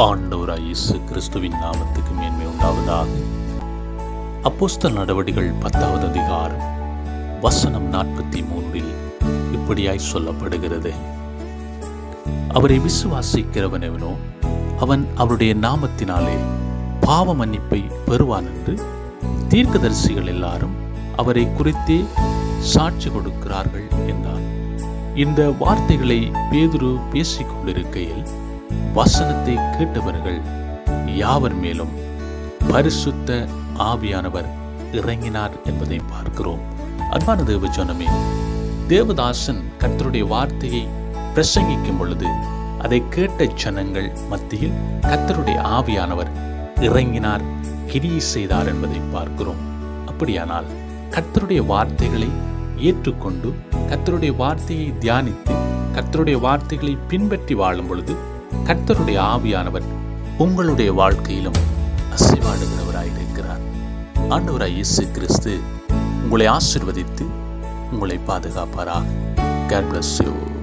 ஆண்டவராய் இயேசு கிறிஸ்துவின் நாமத்துக்கு மேன்மை உண்டாவதாக. அப்போஸ்தலர் நடவடிக்கைகள் 10வது அதிகாரம் வசனம் 43 இப்படியாய் சொல்லப்படுகிறது. அவரை விசுவாசிக்கிறவனெவனோ அவன் அவருடைய நாமத்தினாலே பாவ மன்னிப்பை பெறுவான் என்று தீர்க்கதரிசிகள் எல்லாரும் அவரை குறித்தே சாட்சி கொடுக்கிறார்கள் என்றார். இந்த வார்த்தைகளை பேதுரு பேசிக் கொண்டிருக்கையில் வசனத்தை கேட்டவர்கள் யாவர் மேலும் பரிசுத்த ஆவியானவர் இறங்கினார் என்பதை பார்க்கிறோம். அன்பான தேவ ஜனமே, தேவதாசன் கர்த்தருடைய வார்த்தையை பிரசங்கிக்கும் பொழுது அதை கேட்ட ஜனங்கள் மத்தியில் கர்த்தருடைய ஆவியானவர் இறங்கினார், கிரியை செய்தார் என்பதை பார்க்கிறோம். அப்படியானால் கர்த்தருடைய வார்த்தைகளை ஏற்றுக்கொண்டு கர்த்தருடைய வார்த்தையை தியானித்து கர்த்தருடைய வார்த்தைகளை பின்பற்றி வாழும் பொழுது கர்த்தருடைய ஆவியானவர் உங்களுடைய வாழ்க்கையிலும் அசைவாடுகிறவராயிருக்கிறார். ஆண்டவராய் இயேசு கிறிஸ்து உங்களை ஆசீர்வதித்து உங்களை பாதுகாப்பாராக. God bless you.